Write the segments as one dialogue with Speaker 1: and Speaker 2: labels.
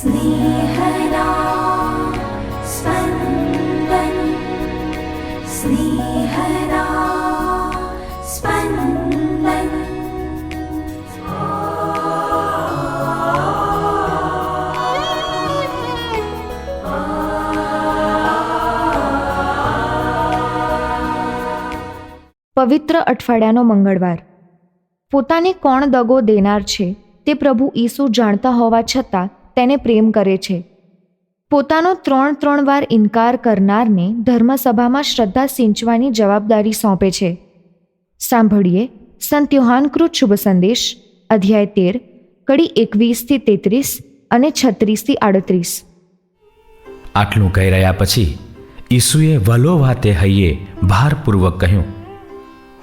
Speaker 1: स्नेहदा स्पन्दन स्नेहदा स्पन्दन।
Speaker 2: પવિત્ર અઠવાડિયાનો મંગળવાર. પોતાને કોણ દગો દેનાર છે તે પ્રભુ ઈસુ જાણતા હોવા છતાં તેને પ્રેમ કરે છે. પોતાનો 3 વાર ઇનકાર કરનારને ધર્મસભામાં શ્રદ્ધા સિંચવાની જવાબદારી સોંપે છે. સાંભળીએ સંત યોહાનકૃત શુભ સંદેશ અધ્યાય 13 કડી 21-33 અને 36-38.
Speaker 3: આટલું કહી રહ્યા પછી ઈસુએ વલો વાતે હૈયે ભારપૂર્વક કહ્યું,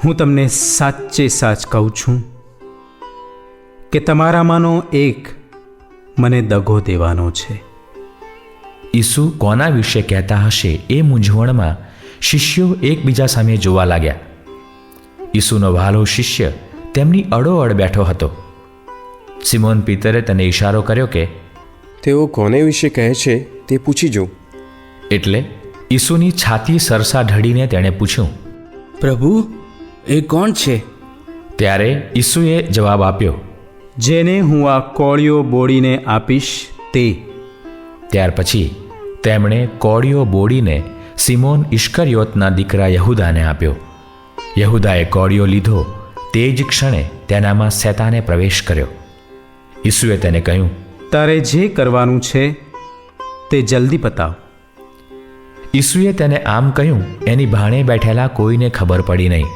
Speaker 4: હું તમને સાચે સાચ કહું છું કે તમારામાંનો એક મને દગો દેવાનો છે.
Speaker 3: ઈસુ કોના વિશે કહેતા હશે એ મૂંઝવણમાં શિષ્યો એકબીજા સામે જોવા લાગ્યા. ઈસુનો વહાલો શિષ્ય તેમની અડોઅડ બેઠો હતો. સિમોન પીતરે તેને ઈશારો કર્યો કે
Speaker 5: તેઓ કોને વિશે કહે છે તે પૂછી જો.
Speaker 3: એટલે ઈસુની છાતી સરસા ઢળીને તેણે પૂછ્યું,
Speaker 6: પ્રભુ, એ કોણ છે?
Speaker 3: ત્યારે ઈસુએ જવાબ આપ્યો,
Speaker 4: જેને હું આ કોળીઓ બોળીને આપીશ તે.
Speaker 3: ત્યાર પછી તેમણે કોળીઓ બોડીને સિમોન ઇશ્કરિયોતના દીકરા યહૂદાને આપ્યો. યહૂદાએ કોળીઓ લીધો તે જ ક્ષણે તેનામાં શેતાને પ્રવેશ કર્યો. ઈસુએ તેને કહ્યું,
Speaker 4: તારે જે કરવાનું છે તે જલ્દી પતાવ.
Speaker 3: ઈસુએ તેને આમ કહ્યું એની ભાણે બેઠેલા કોઈને ખબર પડી નહીં.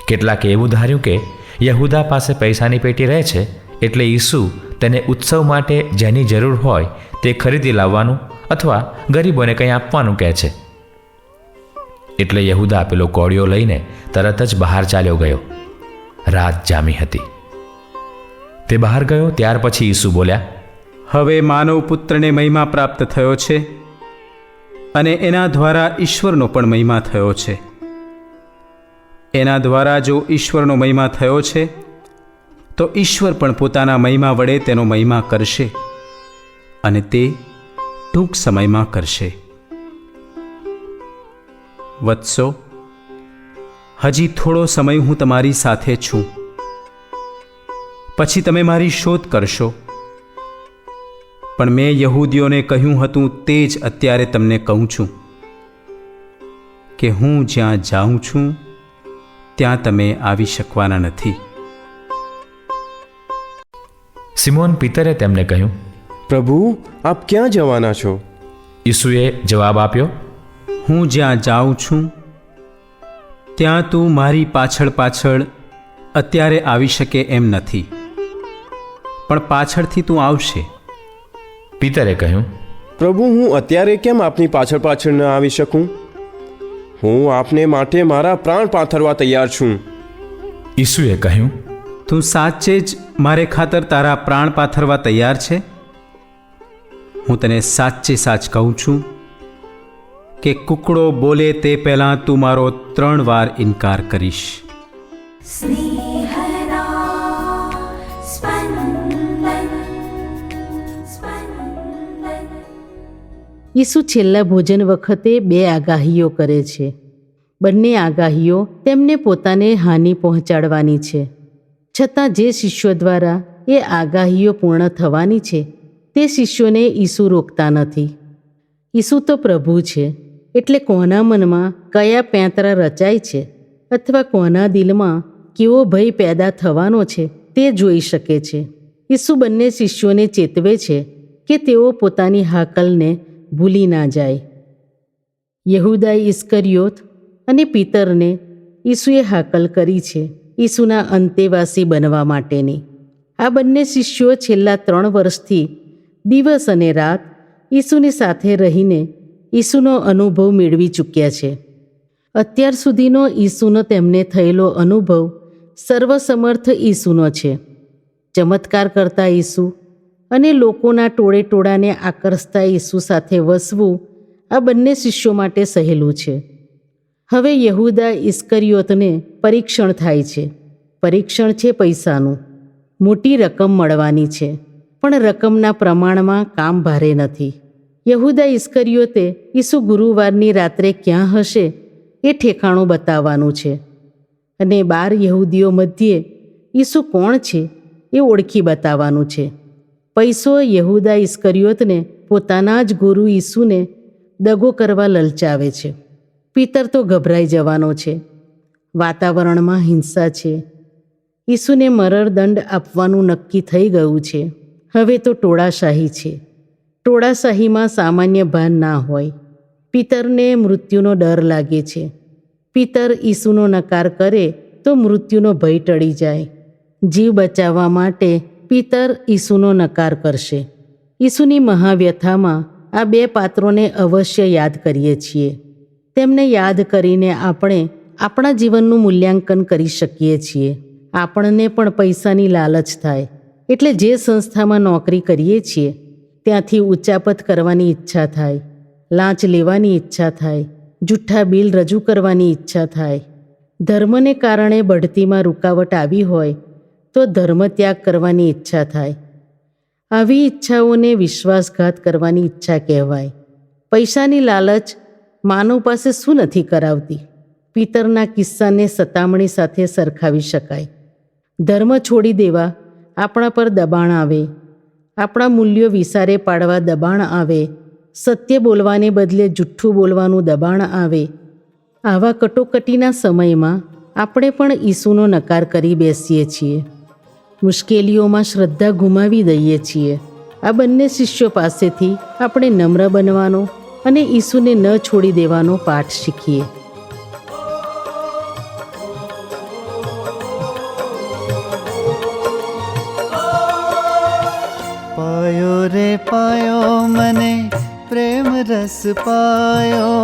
Speaker 3: કેટલાકે એવું ધાર્યું કે યહૂદા પાસે પૈસાની પેટી રહે છે એટલે ઈસુ તેને ઉત્સવ માટે જેની જરૂર હોય તે ખરીદી લાવવાનું અથવા ગરીબોને કંઈ આપવાનું કહે છે. એટલે યહૂદા પેલો કોળીઓ લઈને તરત જ બહાર ચાલ્યો ગયો. રાત જામી હતી. તે બહાર ગયો ત્યાર પછી ઈસુ બોલ્યા,
Speaker 4: હવે માનવ પુત્રને મહિમા પ્રાપ્ત થયો છે અને એના દ્વારા ઈશ્વરનો પણ મહિમા થયો છે. એના દ્વારા જો ઈશ્વરનો મહિમા થયો છે તો ઈશ્વર પણ પોતાના મહિમા વડે તેનો મહિમા કરશે અને તે ટૂંક સમયમાં કરશે. વત્સો, હજી થોડો સમય હું તમારી સાથે છું, પછી તમે મારી શોધ કરશો. પણ મેં યહૂદીઓને કહ્યું હતું તે જ અત્યારે તમને કહું છું કે હું જ્યાં જાઉં છું ત્યાં તમે આવી શકવાના નથી.
Speaker 3: સિમોન પીતરે તેમને કહ્યું,
Speaker 5: પ્રભુ, આપ ક્યાં જવાના છો?
Speaker 3: ઈસુએ જવાબ આપ્યો,
Speaker 4: હું જ્યાં જાઉં છું ત્યાં તું મારી પાછળ પાછળ અત્યારે આવી શકે એમ નથી, પણ પાછળથી તું આવશે.
Speaker 3: પીતરે કહ્યું,
Speaker 5: પ્રભુ, હું અત્યારે કેમ આપની પાછળ પાછળ ન આવી શકું? હું આપને માટે મારા પ્રાણ પાથરવા તૈયાર છું.
Speaker 3: ઈસુએ કહ્યું,
Speaker 4: તું સાચે જ મારે ખાતર તારા પ્રાણ પાથરવા તૈયાર છે? હું તને સાચે સાચ કહું છું કે કુકડો બોલે તે પહેલાં તું મારો 3 વાર ઇનકાર કરીશ.
Speaker 1: स्नेहदा स्पन्दन स्पन्दन।
Speaker 7: ઈસુ છેલ્લા ભોજન વખતે 2 આગાહીઓ કરે છે. બંને આગાહીઓ તેમને પોતાને હાનિ પહોંચાડવાની છે. છતાં જે શિષ્યો દ્વારા એ આગાહીઓ પૂર્ણ થવાની છે તે શિષ્યોને ઈસુ રોકતા નથી. ઈસુ તો પ્રભુ છે એટલે કોના મનમાં કયા પેંતરા રચાય છે અથવા કોના દિલમાં કેવો ભય પેદા થવાનો છે તે જોઈ શકે છે. ઈસુ બંને શિષ્યોને ચેતવે છે કે તેઓ પોતાની હાકલને ભૂલી ના જાય. યહૂદા ઇસ્કરિયોત અને પીતરને ઈસુએ હાકલ કરી છે ઈસુના અંતેવાસી બનવા માટેની. આ બંને શિષ્યો છેલ્લા 3 વર્ષથી દિવસ અને રાત ઈસુની સાથે રહીને ઈસુનો અનુભવ મેળવી ચૂક્યા છે. અત્યાર સુધીનો ઈસુનો તેમને થયેલો અનુભવ સર્વસમર્થ ઈસુનો છે. ચમત્કાર કરતા ઈસુ અને લોકોના ટોળાને આકર્ષતા ઈસુ સાથે વસવું આ બંને શિષ્યો માટે સહેલું છે. હવે યહૂદા ઇસ્કરિયોતને પરીક્ષણ થાય છે. પરીક્ષણ છે પૈસાનું. મોટી રકમ મળવાની છે પણ રકમના પ્રમાણમાં કામ ભારે નથી. યહૂદા ઇસ્કરિયોતે ઈસુ ગુરુવારની રાત્રે ક્યાં હશે એ ઠેકાણું બતાવવાનું છે, અને 12 યહૂદીઓ મધ્યે ઈસુ કોણ છે એ ઓળખી બતાવવાનું છે. પૈસો યહૂદા ઇસ્કરિયોતને પોતાના જ ગુરુ ઈસુને દગો કરવા લલચાવે છે. પિતર તો ગભરાઈ જવાનો છે. વાતાવરણમાં હિંસા છે. ઈસુને મરણદંડ આપવાનું નક્કી થઈ ગયું છે. હવે તો ટોળાશાહી છે. ટોળાશાહીમાં સામાન્ય ભાન ના હોય. પિતરને મૃત્યુનો ડર લાગે છે. પિતર ઈસુનો નકાર કરે તો મૃત્યુનો ભય ટળી જાય. જીવ બચાવવા માટે પિતર ઈસુનો નકાર કરશે. ઈસુની મહાવ્યથામાં આ 2 પાત્રોને અવશ્ય યાદ કરીએ છીએ. તેમને યાદ કરીને આપણે આપણા જીવનનું મૂલ્યાંકન કરી શકીએ છીએ. આપણને પણ પૈસાની લાલચ થાય એટલે જે સંસ્થામાં નોકરી કરીએ છીએ ત્યાંથી ઉચાપત કરવાની ઈચ્છા થાય, લાંચ લેવાની ઈચ્છા થાય, જૂઠ્ઠા બિલ રજૂ કરવાની ઈચ્છા થાય. ધર્મને કારણે બઢતીમાં રૂકાવટ આવી હોય તો ધર્મત્યાગ કરવાની ઈચ્છા થાય. આવી ઈચ્છાઓને વિશ્વાસઘાત કરવાની ઈચ્છા કહેવાય. પૈસાની લાલચ માનવ પાસે શું નથી કરાવતી? પિતરના કિસ્સાને સતામણી સાથે સરખાવી શકાય. ધર્મ છોડી દેવા આપણા પર દબાણ આવે, આપણા મૂલ્યો વિસારે પાડવા દબાણ આવે, સત્ય બોલવાને બદલે જુઠ્ઠું બોલવાનું દબાણ આવે. આવા કટોકટીના સમયમાં આપણે પણ ઈસુનો નકાર કરી બેસીએ છીએ. મુશ્કેલીઓમાં શ્રદ્ધા ગુમાવી દઈએ છીએ. આ બંને શિષ્યો પાસેથી આપણે નમ્ર બનવાનો અને ઈસુને ન છોડી દેવાનો પાઠ શીખીએ.
Speaker 8: પાયો રે પાયો મને પ્રેમ રસ પાયો,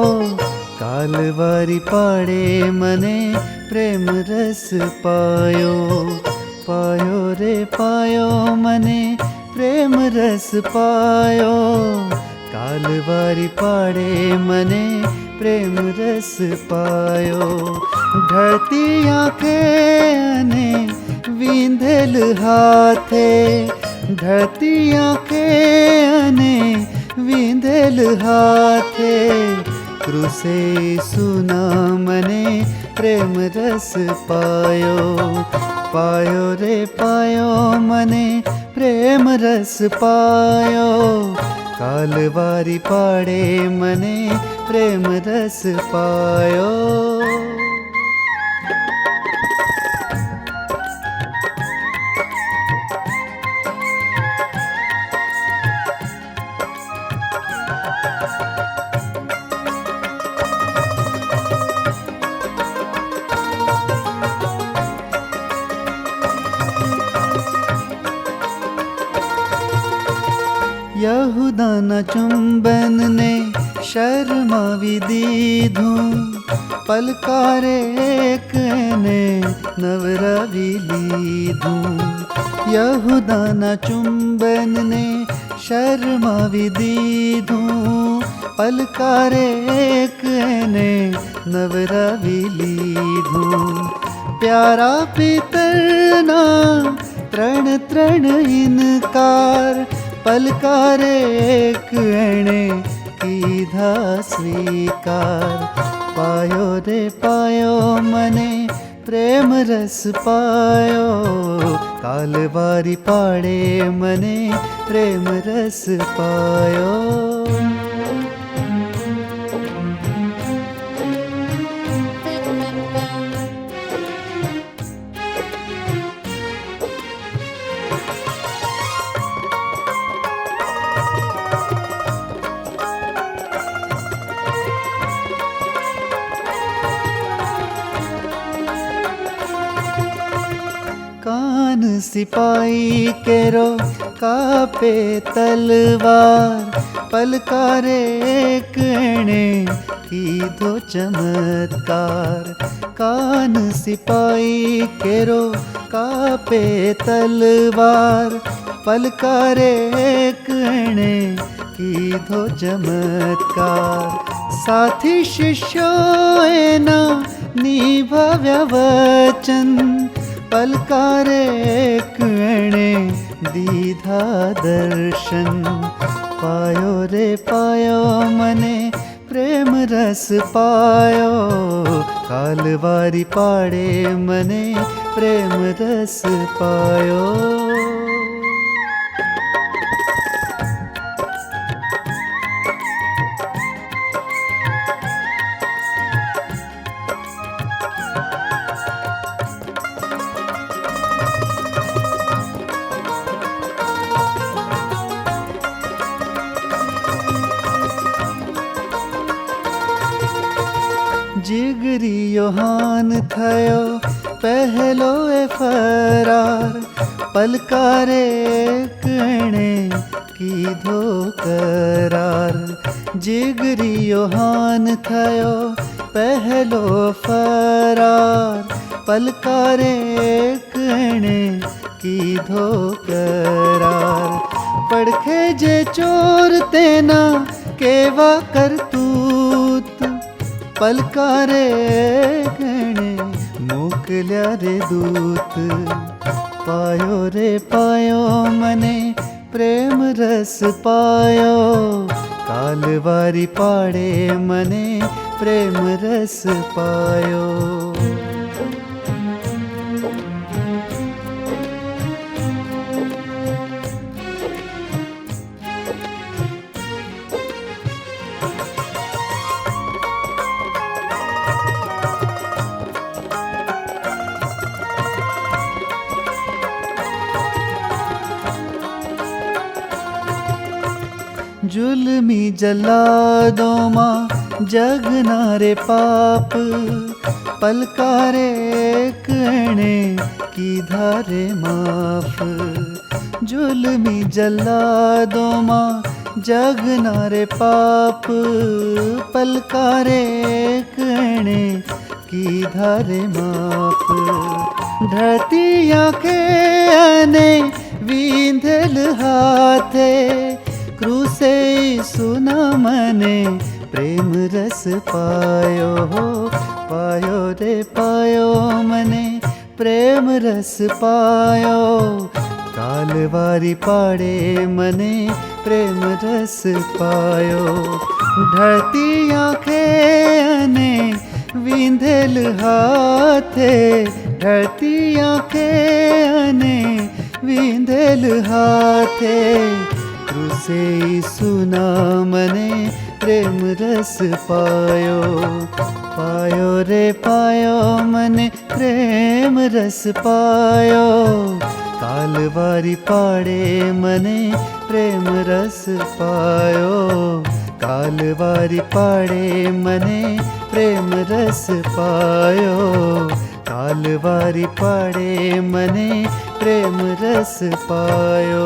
Speaker 8: કાલવારી પાડે મને પ્રેમ રસ પાયો. પાયો રે પાયો મને પ્રેમ રસ પાયો, કાલવારી પાડે મને પ્રેમ રસ પાયો. ઢળતી આંખે અને વિંધેલ હાથે, ઢળતી આંખે અને વિંધેલ હાથે, ક્રુસે સુના મને પ્રેમ રસ પાયો. પાયો રે પાયો મને પ્રેમ રસ પાયો, કાલવારી પાડે મને પ્રેમ રસ પાયો. યહૂદાના ચુંબનને શરમાવી દીધું, પલકારે એક એને નવરાવી લીધું. યહૂદાના ચુંબનને શરમાવી દીધું, પલકારે એક એને નવરાવી લીધું. પ્યારા પિતરના 3 ઇનકાર, પલકારે એક એણે કીધા સ્વીકાર. પાયો રે પાયો મને પ્રેમ રસ પાયો, કાલવારી પાડે મને પ્રેમ રસ પાયો. કાન સિપાઈ કેરો કાપે તલવાર, પલકારે એક એણે કીધો ચમત્કાર. કાન સિપાઈ કેરો કાપે તલવાર, પલકારે એક એણે કીધો ચમત્કાર. સાથી શિષ્યો એના નિભાવ્યા વચન, પલકારે એણે દીધા દર્શન. પાયો રે પાયો મને પ્રેમ રસ પાયો, કાલવારી પાડે મને પ્રેમ રસ પાયો. જીગરી યોહાન થયો પહેલો એ ફરાર, પલકારે એણે કીધો કરાર. જીગરી યોહાન થયો પહેલો ફરાર, પલકારે એણે કીધો કરાર. પડખે જે ચોર તેના કેવા કરતૂત, પલકારે એણે મોકલ્યા રે દૂત. પાયો રે પાયો મને પ્રેમ રસ પાયો, કાલવારી પાડે મને પ્રેમ રસ પાયો. जुल्मी जल्लादों जगना रे पाप, पलकारे एणे कीधा रे माफ. जुल्मी जल्लादों जगना रे पाप, पलकारे एणे कीधा रे माफ. ढळती आंखे अने वींधेल हाथे, क्रूसे सुना मने प्रेम रस पायो. पायो रे पायो मने प्रेम रस पायो, कालवारी पाड़े मने प्रेम रस पायो. ढळती आंखे अने वींधेल हाथे, ढळती आंखे अने वींधेल हाथे, क्रूसे सुना मने प्रेम रस पायो. पायो रे पायो मने प्रेम रस पायो, कालवारी पाड़े मने प्रेम रस पायो. कालवारी पाड़े मने प्रेम रस पायो, कालवारी पाड़े मने प्रेम रस पायो.